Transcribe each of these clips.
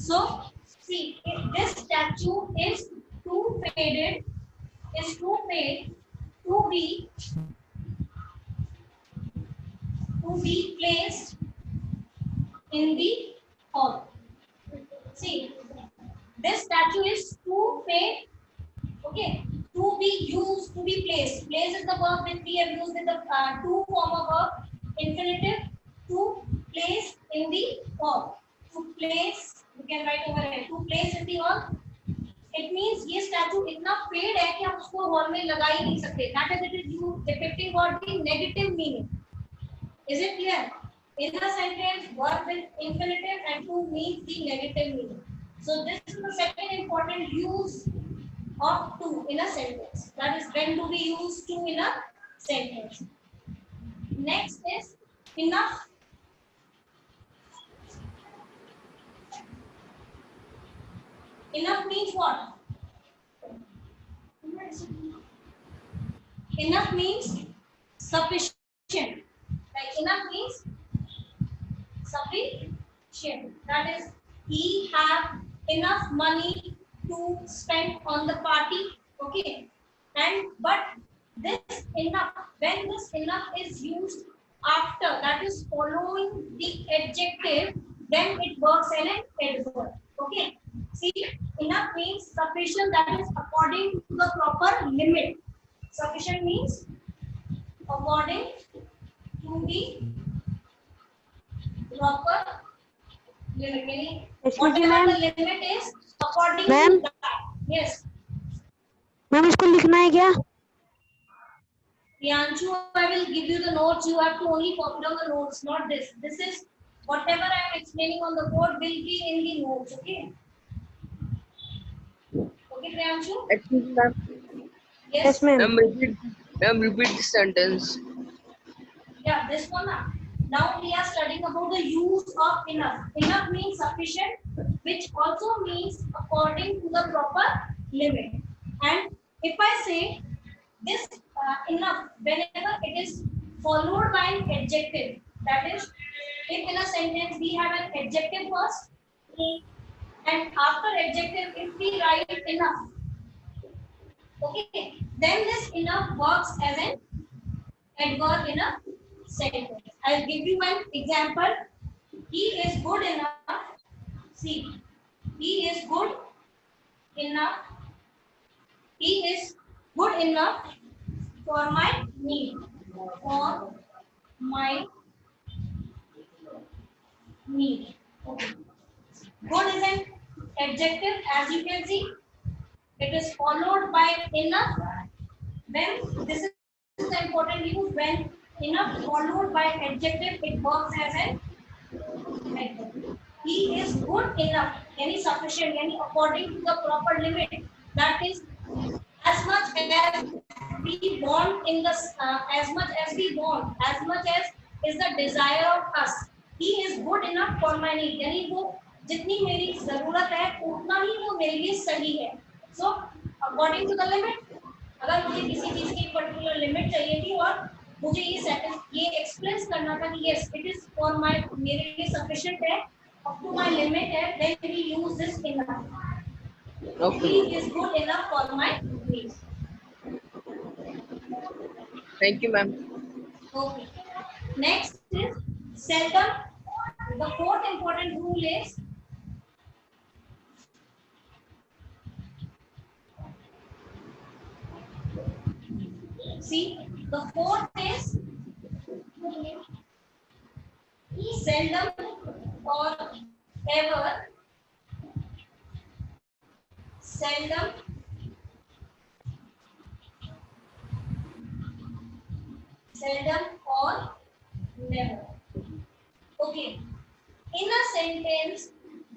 So see, if this statue is too faded, is too fade to be placed in the hall. See, this statue is too fade, okay, to be used, to be placed. Place is the verb which we have used in the to form of verb, infinitive, to place in the hall. To place, you can write over here, to place in the hall. It means ये statue इतना fade है कि आप उसको hall में लगा ही नहीं सकते. That is, it is you depicting what the negative meaning. Is it clear? In a sentence, verb with infinitive and to means the negative meaning. So this is the second important use of to in a sentence. That is, when do we use to in a sentence? Next is enough. Enough means what? Enough means sufficient. Like enough means sufficient. That is, he have enough money to spend on the party. Okay, and but this enough, when this enough is used after, that is following the adjective, then it works as an adverb. Okay, see, enough means sufficient, that is according to the proper limit. Sufficient means according to the proper limit, meaning whatever the limit is, according to that. Yes. Ma'am इसको लिखना है क्या? Priyanshu, I will give you the notes. You have to only copy down the notes, not this. This is whatever I am explaining on the board will be in the notes. Okay. Okay, Priyanshu. Excuse me, ma'am. Yes, ma'am. Ma'am, repeat the sentence. Yeah, this one. Now we are studying about the use of enough. Enough means sufficient, which also means according to the proper limit. And if I say this enough, whenever it is followed by an adjective, that is, if in a sentence we have an adjective first, and after adjective, if we write enough, okay, then this enough works as an adverb in a sentence. I'll give you an example. He is good enough. See, he is good enough. He is good enough for my need. For my need. Okay. Good is an adjective, as you can see. It is followed by enough. When this is the important use, when enough followed by adjective, it works as an adverb. He is good enough, any sufficient, any according to the proper limit. That is, as much as we want in the as much as we want, as much as is the desire of us. He is good enough for my need. यानी वो जितनी मेरी जरूरत है उतना ही वो मेरे लिए सही है. So according to the limit, अगर मुझे किसी चीज की पर्टिकुलर लिमिट चाहिए थी और मुझे ये एक्सप्रेस करना था कि yes, it is for my, मेरे लिए sufficient है, up to my limit है, then we use this enough. Okay. He is good enough for my needs. Thank you, ma'am. Okay. Next is seldom. The fourth important rule is see, the fourth is seldom or ever. Seldom or never. Okay. In a sentence,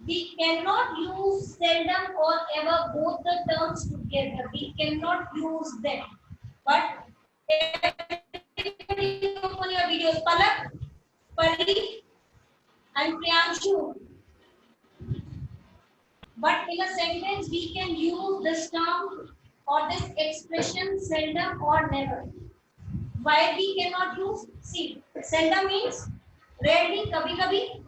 we cannot use seldom or ever, both the terms together. We cannot use them. But everybody open your videos. Palak, Pali, and Priyanshu. But in a sentence, we can use this term or this expression seldom or never. Why we cannot use? See, seldom means rarely, kabhi kabhi,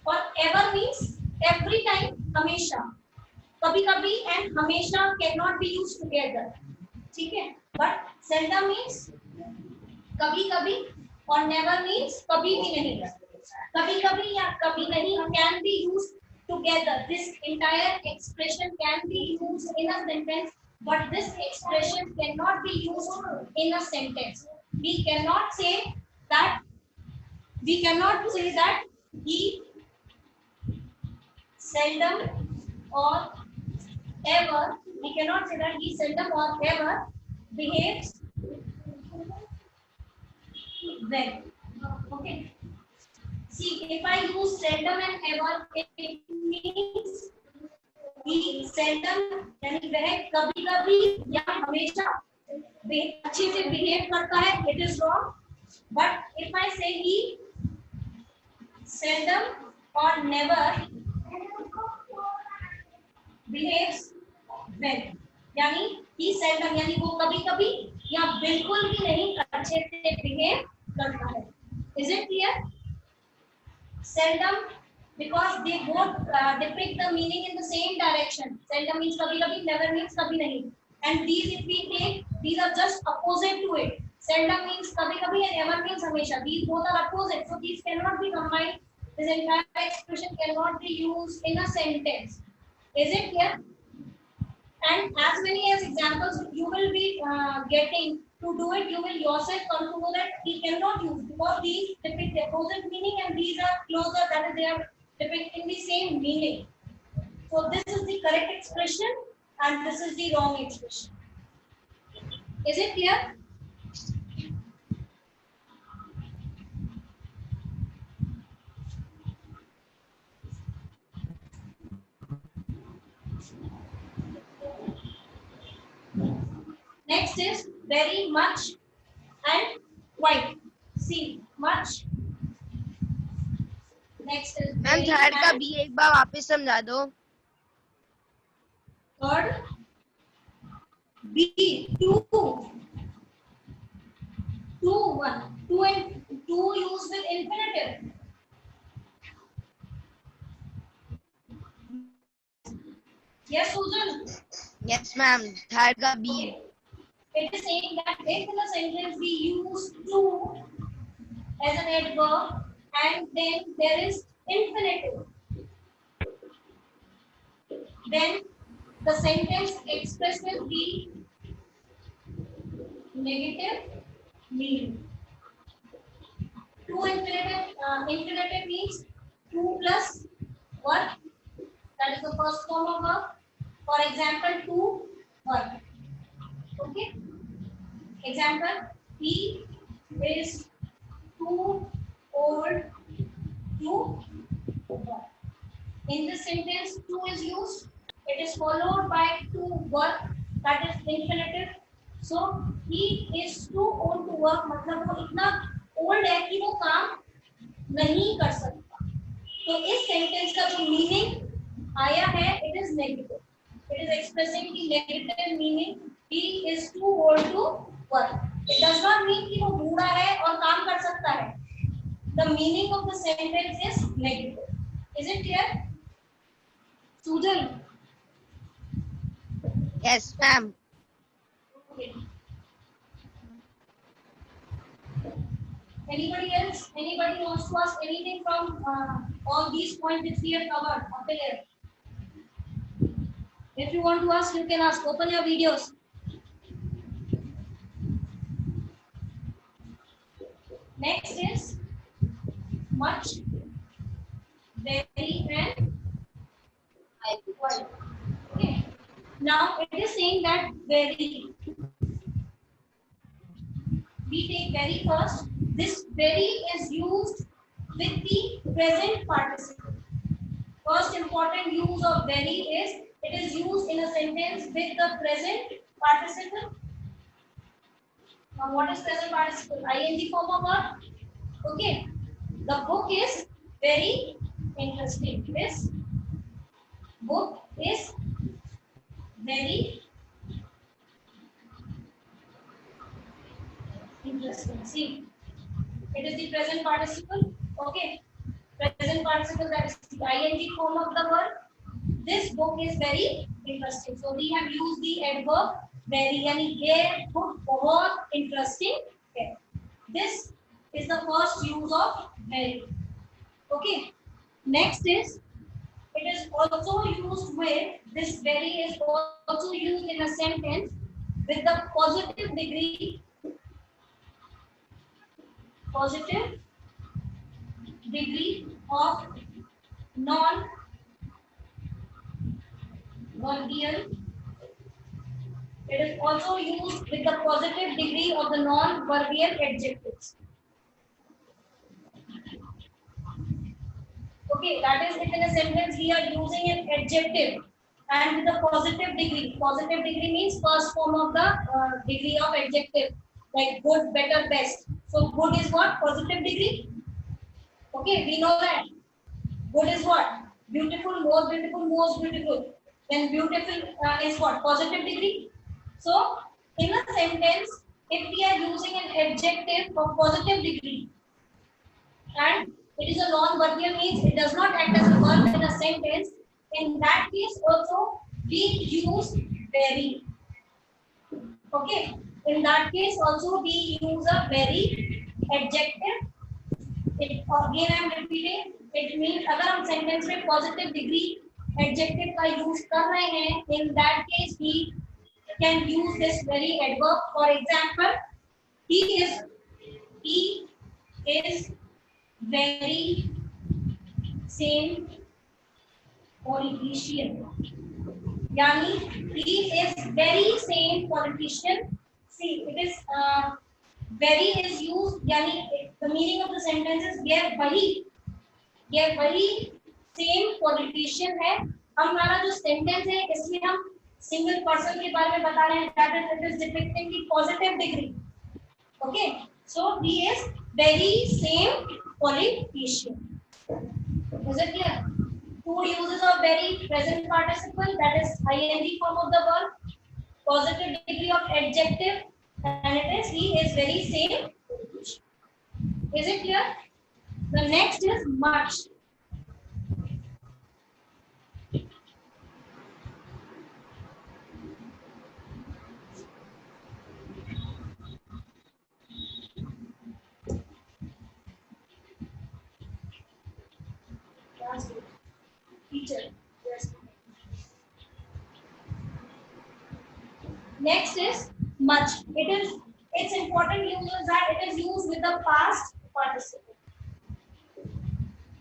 or ever means every time. हमेशा, कभी कभी and हमेशा can not be use together, ठीक है, but seldom means कभी कभी और never means कभी भी नहीं, कभी कभी या कभी नहीं can be use together, this entire expression can be use in a sentence but this expression can not be use in a sentence, we cannot say that he seldom or ever, we cannot say that he seldom or ever behaves well. Okay, see, if I use seldom and ever, it means he seldom यानी वह कभी कभी या हमेशा अच्छे से behave करता है, it is wrong. But if I say he seldom or never behaves well, यानी he seldom यानी वो कभी कभी या बिल्कुल भी नहीं अच्छे से बिहेव करता है. Is it clear? Seldom because they both depict the meaning in the same direction. Seldom means kabhi kabhi, never means kabhi nahi, and these if we take, these are just opposite to it. Seldom means kabhi kabhi and ever means hamesha, these both are opposite, so these cannot be combined. This entire expression cannot be used in a sentence. Is it clear? And as many as examples you will be getting to do it, you will yourself come to know that he cannot use because these depict the opposite meaning and these are closer, that is they are depicting the same meaning. So this is the correct expression and this is the wrong expression. Is it clear? Next is very much and quite. See, much. Next is ma'am very third का and B एक बार वापस समझा दो. third B, two, one, two and two used with infinitive. Yes, Susan. Yes ma'am third का B. Okay. It is saying that if in a sentence we use to as an adverb and then there is infinitive, then the sentence expresses the negative meaning. Two infinitive means two plus one. That is the first form of verb. For example, to work. Okay. Example: he is too old to work. In this sentence, to is used. It is followed by to work. That is infinitive. So he is too old to work. मतलब वो इतना old है कि वो काम नहीं कर सकता. तो इस सेंटेंस का जो मीनिंग आया है, it is negative. It is expressing the negative meaning. He is too old to work. It does not mean कि वो बूढ़ा है और काम कर सकता है. The meaning of the sentence is negative. Is it clear? Sujan. Yes ma'am. Okay. Anybody else? Anybody wants to ask anything from all these points which we have covered up here? If you want to ask, you can ask. Open your videos. Next is much, very, and quite. Okay. Now it is saying that very. We take very first. This very is used with the present participle. First important use of very is it is used in a sentence with the present participle. Now what is present participle? ING form of verb. Okay. The book is very interesting. This book is very interesting. See, it is the present participle. Okay. Present participle, that is the ING form of the verb. this book is very interesting. So we have used the adverb very, यानी ये book बहुत interesting है. This is the first use of very. Okay. Next is, it is also used with, this very is also used in a sentence with the positive degree of non-verbal. It is also used with the positive degree of the non-verbal adjectives. Okay, that is, if in a sentence we are using an adjective and with a positive degree. Positive degree means first form of the degree of adjective, like good, better, best. So good is what? Positive degree. Okay, we know that. Good is what? Beautiful, most beautiful, most beautiful. Then beautiful is what? Positive degree. So in a sentence, if we are using an adjective of positive degree and it is a non-verbal, means it does not act as a verb in a sentence, in that case also we use very. Okay, in that case also we use a very adjective. It, again I am repeating, it means अगर हम sentence में positive degree adjective का use कर रहे हैं, in that case we can use this very adverb. For example, he is very same politician. यानी he is very same politician. See, it is very is used, यानी the meaning of the sentence is यह वही same politician है. हमारा जो sentence है इसमें हम single person के बारे में बता रहे हैं, that is, it is depicting the positive degree. Okay, so he is very same politician. Is it clear? Two uses of very: present participle, that is ing form of the verb, positive degree of adjective, and it is he is very same. Is it clear? The next is much. Teacher. Yes. Next is much. Its important use is that it is used with the past participle.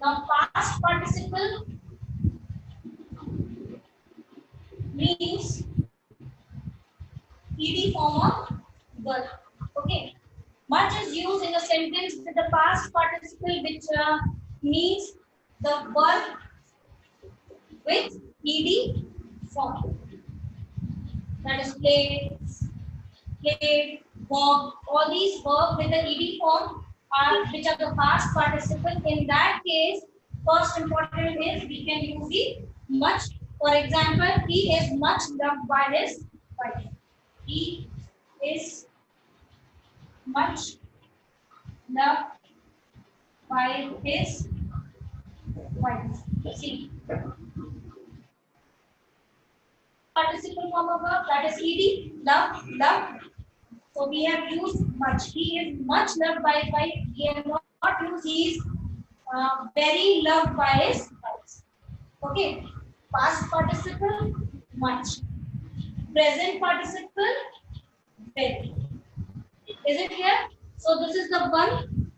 Now past participle means ed form of verb. Okay. Much is used in a sentence with the past participle which means the verb with ed form. That is played, walked. All these verbs with the ed form are which are the past participle. In that case, first important is we can use the much. For example, he is much loved by his wife. He is much loved by his wife. See, participle form of verb, that is ed, love. So we have used much. He is much loved by his wife. We have not used he is very loved by his wife. Okay. Past participle much. Present participle very. Is it clear? So this is the one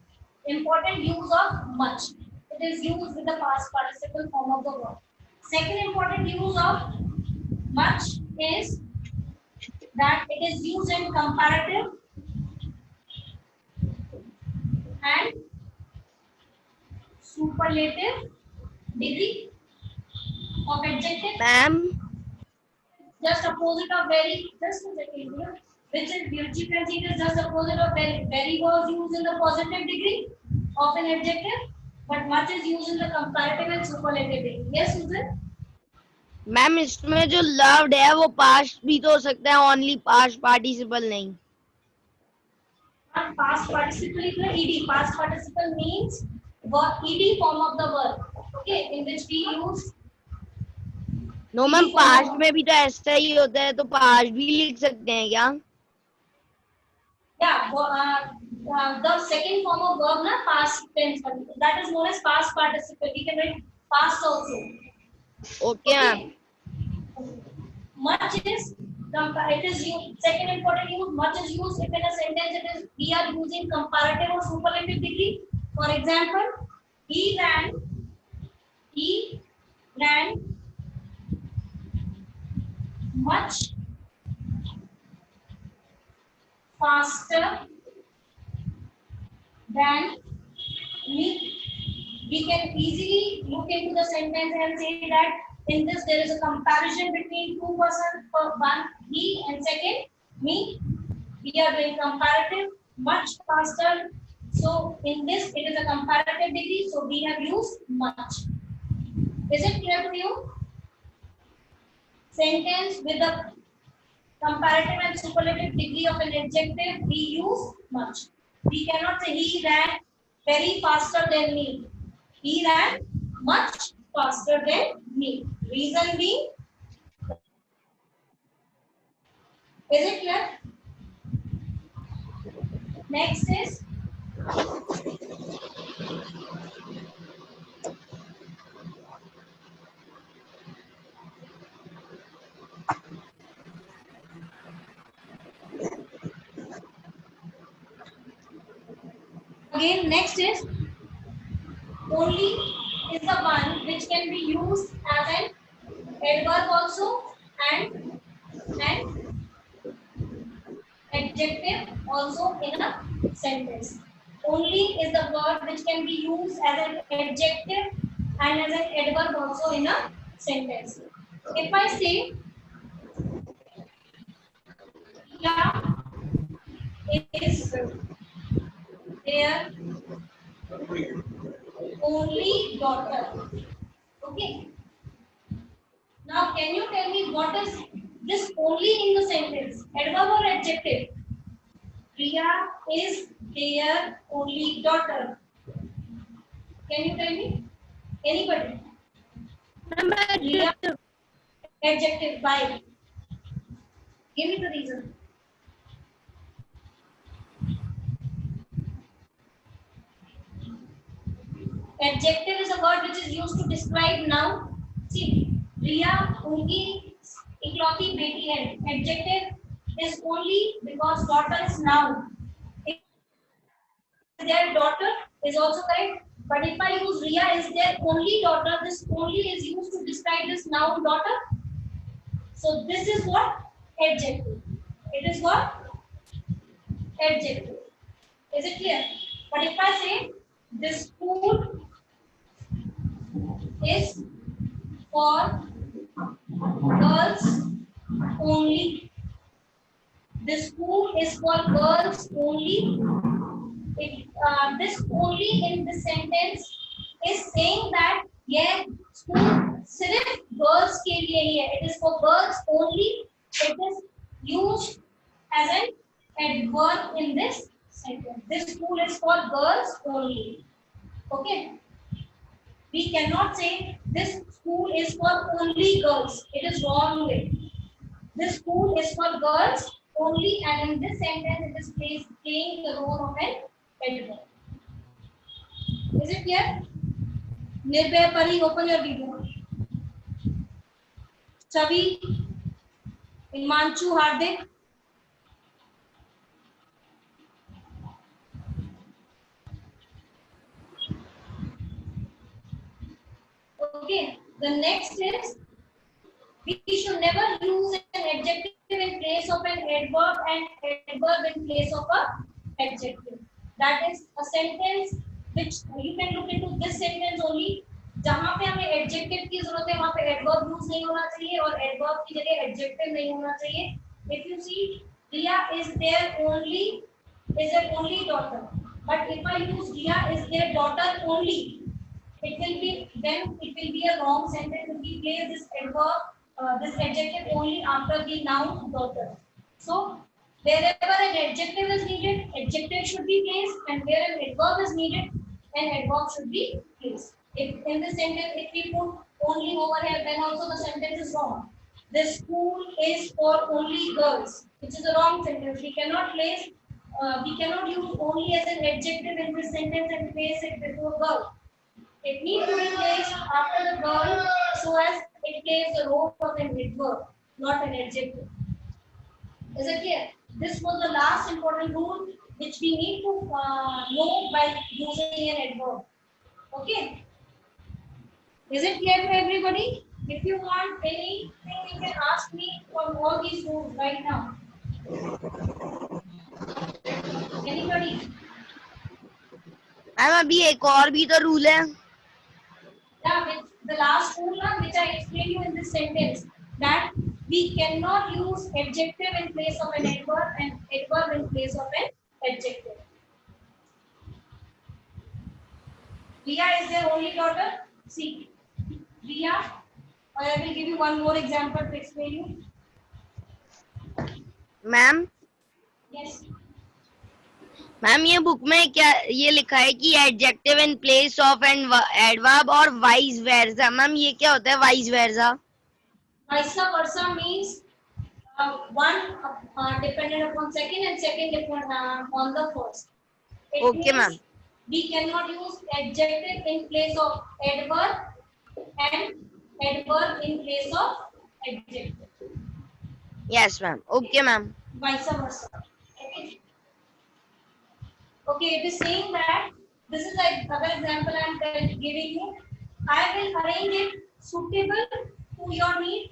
important use of much. It is used with the past participle form of the verb. Second important use of much is that it is used in comparative and superlative degree of adjective. Ma'am, Just opposite of very. Just a second here. Which is, you can see it is just opposite of very. Very was used in the positive degree of an adjective, but much is used in the comparative and superlative degree. Yes, Susan? Ma'am इसमें जो loved है वो past भी तो हो सकता है, only past participle नहीं. Not past participle is the ed. Past participle means ed form of the verb. Okay, in which we use no ma'am, past में भी तो ऐसा ही होता है, तो पास्ट भी लिख सकते हैं क्या? Yeah, the second form of verb na past tense, that is known as past participle. We can write past also. Okay ma'am. Okay. Much is it is used. Second important use, much is used if in a sentence it is we are using comparative or superlative degree. For example, he ran much faster than me. We can easily look into the sentence and say that in this there is a comparison between two persons. One he and second me. We are doing comparative much faster. So in this it is a comparative degree. So we have used much. Is it clear to you? Sentence with the comparative and superlative degree of an adjective, we use much. We cannot say he ran very faster than me. He ran much faster than me. Reason being, is it clear? Next is again. Next is only is the one which can be used as an adverb also and adjective also in a sentence. Only is the word which can be used as an adjective and as an adverb also in a sentence. If I say, yeah, is their only daughter. Okay. Now, can you tell me what is this only in the sentence? Adverb or adjective? Priya is their only daughter. Can you tell me? Anybody? Priya, adjective. Why? Give me the reason. Adjective is a word which is used to describe noun. See, Priya unki इकलौती बेटी है. Adjective is only because daughter is noun. Their daughter is also correct. But if I use Riya is their only daughter, this only is used to describe this noun daughter. So this is what? Adjective. It is what? Adjective. Is it clear? But if I say this school is for girls only. This school is for girls only. This only in this sentence is saying that यह school सिर्फ girls के लिए ही है. It is for girls only. It is used as an adverb in this sentence. This school is for girls only. Okay. We cannot say this school is for only girls. It is wrong way. This school is for girls only, and in this sentence it is playing the role of an adverb. Is it clear? Nirbhay Pari, open your video. Chavi, Himanshu, Hardik. Okay. The next is we should never use an adjective in place of an adverb and adverb in place of a adjective. That is a sentence which you can look into this sentence only. जहाँ पे हमें adjective की जरूरत है वहाँ पे adverb use नहीं होना चाहिए और adverb की जगह adjective नहीं होना चाहिए. If you see, Riya is their only daughter. But if I use Riya is their daughter only, it will be a wrong sentence if we place this adverb. This adjective only after the noun daughter. So wherever an adjective is needed, adjective should be placed, and where an adverb is needed, an adverb should be placed. If in the sentence, if we put only over here, then also the sentence is wrong. This school is for only girls, which is a wrong sentence. We cannot use only as an adjective in this sentence and place it before girl. It needs to be placed after the girl so as it plays the role of an adverb, not an adjective. Is it clear? This was the last important rule which we need to know by using an adverb. Okay. Is it clear to everybody? If you want anything, you can ask me from all these rules right now. Anybody? Ma'am अभी एक और भी तो rule है. Yeah, with the last rule which I explained you in this sentence, that we cannot use adjective in place of an adverb and adverb in place of an adjective. Riya is their only daughter. See, Riya, I will give you one more example to explain you. Ma'am Yes. Ma'am ये book में क्या ये लिखा है कि adjective in place of and adverb और vice versa. Ma'am ये क्या होता है vice versa? Vice versa means one dependent upon second and second dependent on the first. It Okay, means ma'am. we cannot use adjective in place of adverb and adverb in place of adjective. Yes ma'am. Okay ma'am. Vice versa. Okay. Okay, it is saying that this is another example I am giving you. I will arrange it suitable to your need.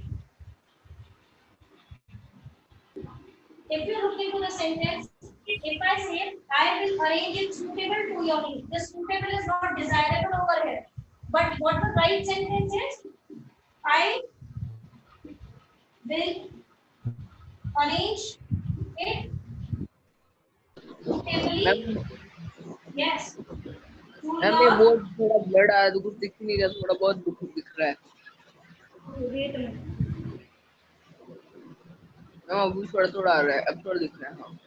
If you look into the sentence, if I say I will arrange it suitable to your need, the suitable is not desirable over here. But what the right sentence is, I will arrange it suitably. Ma'am Yes. To ma'am ये your. बहुत थोड़ा blood आया तो कुछ दिख ही नहीं रहा, थोड़ा बहुत दुख दिख रहा है. Wait a minute. मैम अभी थोड़ा थोड़ा आ रहा है, अब थोड़ा दिख रहा है. हाँ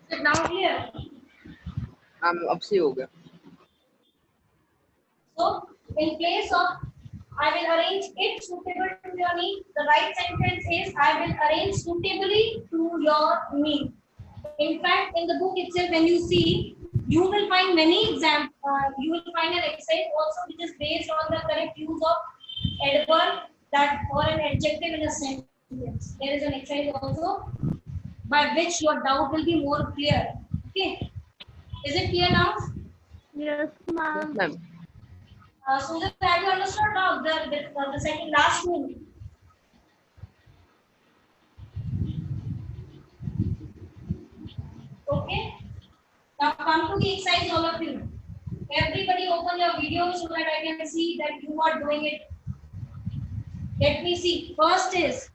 Is it now clear? Ma'am अब से हो गया. So, in place of I will arrange it suitable to your need, the right sentence is I will arrange suitably to your need. In fact, in the book itself, when you see, you will find many examples. You will find an exercise also which is based on the correct use of adverb that or an adjective in a sentence. There is an exercise also by which your doubt will be more clear. Okay, is it clear now? Yes, ma'am. Ma'am Susan, have you understood now the second last rule? Okay. Now come to the exercise, all of you. Everybody open your video so that I can see that you are doing it. Let me see. First is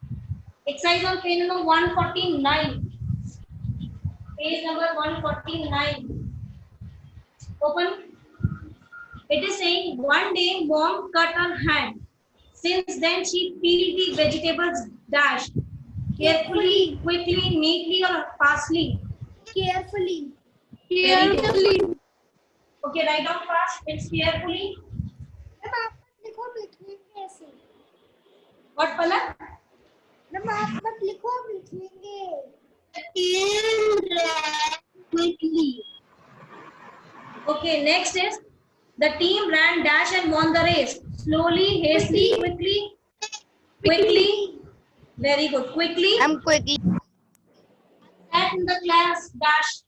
exercise on page number 149. Page number 149. Open. It is saying one day mom cut her hand. Since then she peeled the vegetables dash carefully, quickly, neatly or fastly. Carefully. Very good. Okay, write down fast. It's carefully. Ma'am आप मत लिखो, हम लिखेंगे ऐसे. What Pala? Ma'am आप मत लिखो, हम लिखेंगे. quickly. Okay, next is the team ran dash and won the race. Slowly, hastily, quickly. Quickly. Very good. Quickly. I'm quickly. Sat in the class dash.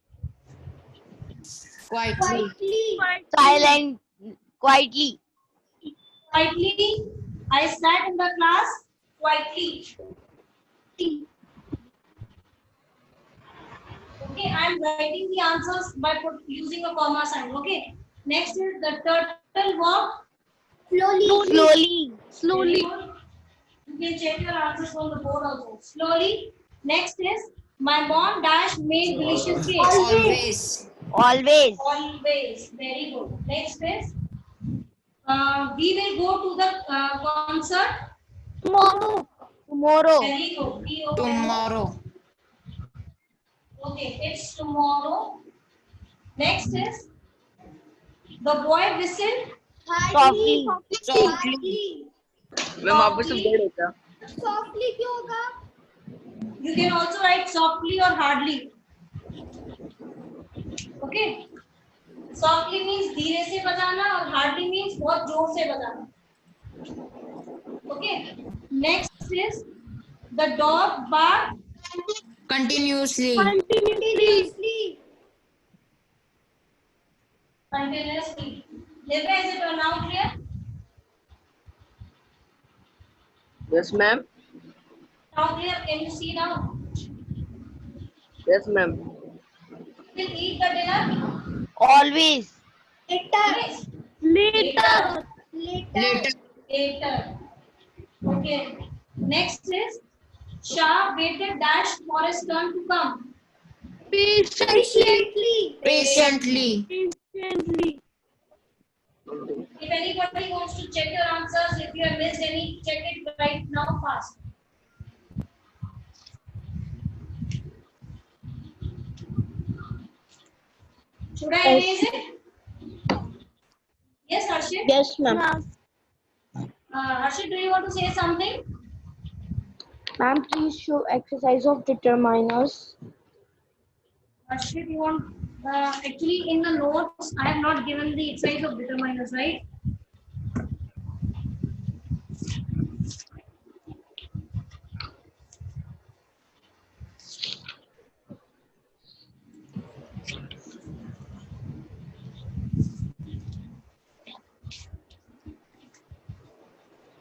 Quietly. Silent. Quietly. Quietly. I sat in the class quietly. Okay, I am writing the answers by using a comma sign. Okay. Next is the turtle walk. Slowly. Slowly. Very good. You can check your answers on the board also. Slowly. Next is my mom dash made delicious cake. Always. Always. Always. Very good. Next is we will go to the concert. Tomorrow. Tomorrow. Very good. Tomorrow. Okay, it's tomorrow. Next is the boy whistled Hardly. Softly. Ma'am आप सब dead होता है। Softly क्यों होगा? You can also write softly or hardly. Okay. Softly means धीरे से बजाना और hardly means बहुत जोर से बजाना. Okay. Next is the dog barked Continuously. Continuously. continuously. Divya, is it now clear? Yes ma'am. Now clear? Can you see now? Yes ma'am. Will eat the dinner? Always. Later. Yes. Later. Later. Later. Okay. Next is Shah waited dash for his turn to come. Patiently. Patiently. If anybody wants to check your answers, if you have missed any, check it right now fast. Should I erase it? Yes, Harshit? Yes, ma'am. Harshit, do you want to say something? Ma'am, please show exercise of determiners. Harshit, you want, actually in the notes, I have not given the exercise of determiners, right?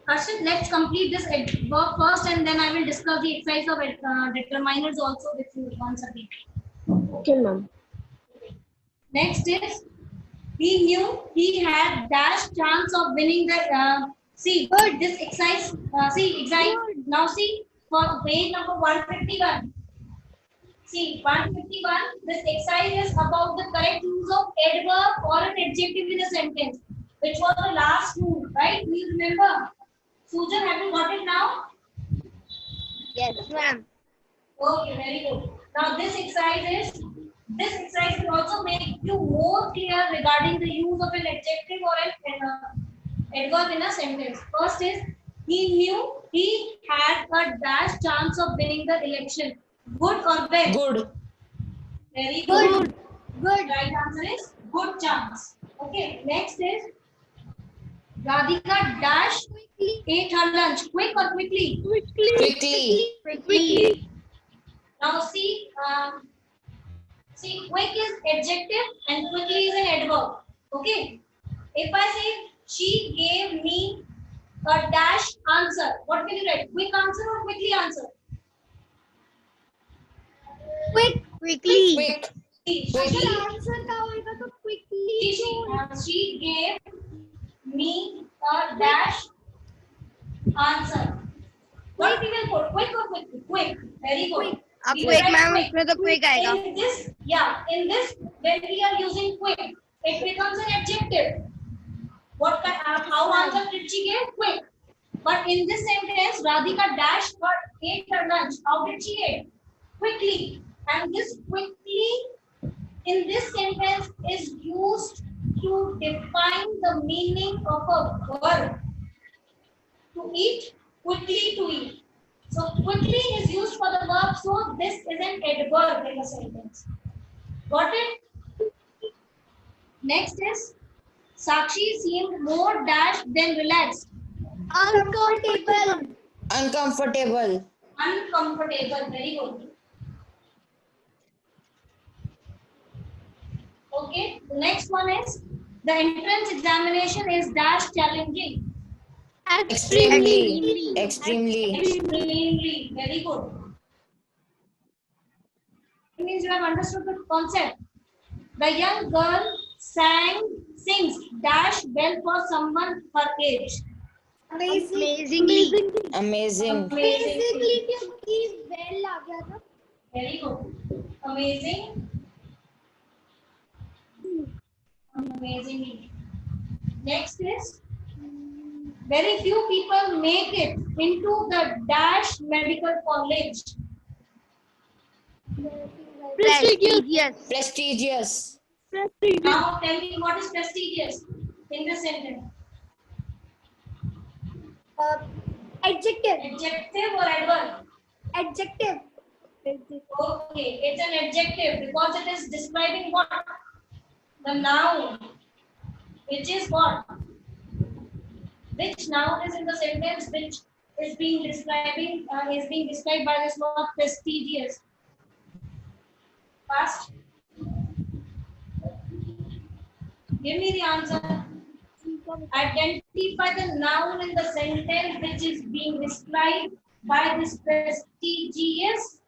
Harshit, let's complete this work first and then I will discuss the exercise of determiners also with you once again. Okay, ma'am. Next is, he knew he had dash chance of winning the, see, this exercise, now see, for page number 151. See, 151, this exercise is about the correct use of adverb or an adjective in a sentence, which was the last rule, right? Do you remember? Sujan, have you got it now? Yes, ma'am. Okay, very good. Now this exercise will also make you more clear regarding the use of an adjective or an adverb in a sentence. First is, he knew he had a dash chance of winning the election. Good or bad? Good. Very good. Good. Right answer is good chance. Okay, next is, Radhika dash ate her lunch. Quick or quickly? Quickly. Now see, quick is adjective and quickly is an adverb. Okay. If I say she gave me a dash answer, what can you write?Quick answer or quickly answer? Quickly. Quick. अगर answer का होगा तो quickly She gave me a dash answer. What we will put? Quick or quickly? Quick. Very good. अब We quick, write ma'am, quick. इसमें तो quick आएगा. In this, when we are using quick, it becomes an adjective. How answer did she give? Quick. But in this sentence, Radhika dashed her ate her lunch. How did she eat? Quickly. And this quickly in this sentence is used to define the meaning of a verb. To eat, quickly to eat. So quickly is used for the verb, so this is an adverb in a sentence. Got it? Next is, Sakshi seemed more dashed than relaxed. uncomfortable. Uncomfortable. Uncomfortable. Very good. Okay. The next one is, the entrance examination is dash challenging. Extremely. Extremely. Very good. It means you have understood the concept. The young girl sings dash well for someone her age. Amazingly. Amazing. Basically क्योंकि well आ गया था. Very good. Amazing. Amazingly. Next is, very few people make it into the dash medical college. Prestigious. Prestigious. Now tell me what is prestigious in the sentence. Adjective. Adjective or adverb? Adjective. Okay, it's an adjective because it is describing what? The noun. Which is what? Which noun is in the sentence which is being describing is being described by this word prestigious? Fast. Give me the answer. Identify the noun in the sentence which is being described by this prestigious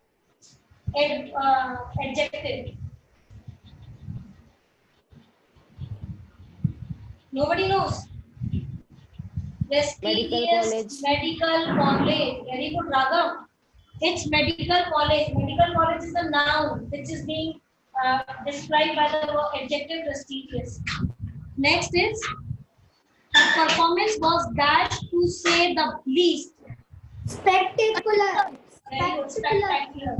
adjective. Nobody knows. Prestigious medical college. Very good, Raghav. It's medical college. Medical college is the noun which is being described by the adjective prestigious. Next is performance was dashed to say the least. Spectacular. Very good, spectacular.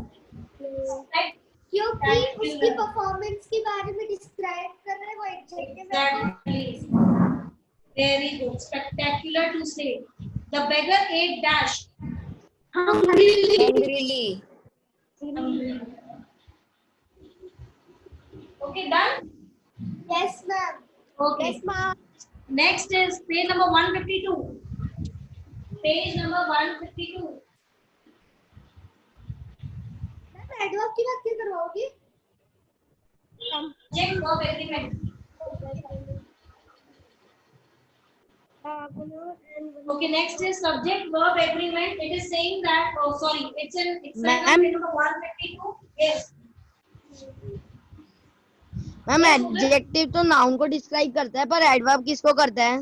क्योंकि उसकी performance के बारे में describe कर रहे हैं वो adjective है Exactly. Very good. Spectacular to say. The beggar ate dash. Hungrily. Okay, done? Yes ma'am Okay. Yes ma'am Next is page number 152. Page number 152. Ma'am adverb की बात क्यों करवाओगी Check verb agreement. Okay, next is subject verb agreement. It is saying that, oh sorry, it's on page number 152. Yes. Ma'am adjective तो noun को describe करता है पर adverb किसको करता है?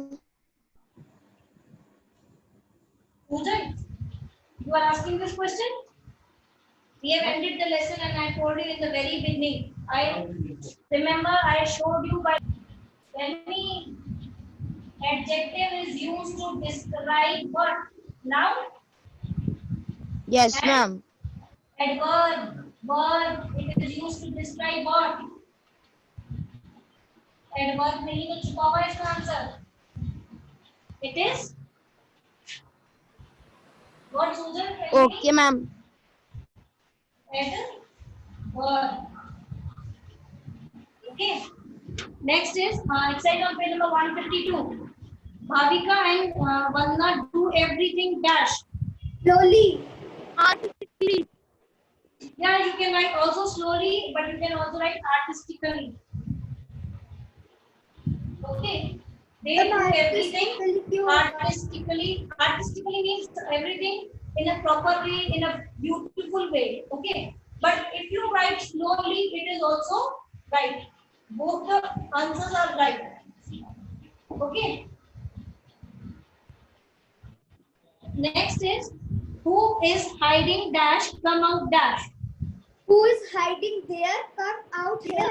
Poojan, you are asking this question? We have ended the lesson and I told you in the very beginning. I remember I showed you by any adjective is used to describe what? Noun? Yes ma'am. Adverb, verb, it is used to describe what? Adverb नहीं तो छुपा हुआ है इसका answer. It is what, Susan? Okay ma'am. Adverb. Okay. Next is exercise on page number 152. Bhavika and Vanna do everything dash. slowly Artistically. Yeah, you can write also slowly, but you can also write artistically. Okay. They do everything artistically. Artistically means everything in a proper way, in a beautiful way. Okay. But if you write slowly, it is also right. Both the answers are right. Okay. Next is who is hiding dash come out dash. who is hiding there come out here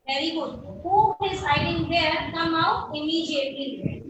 Very good. Who is hiding there come out immediately.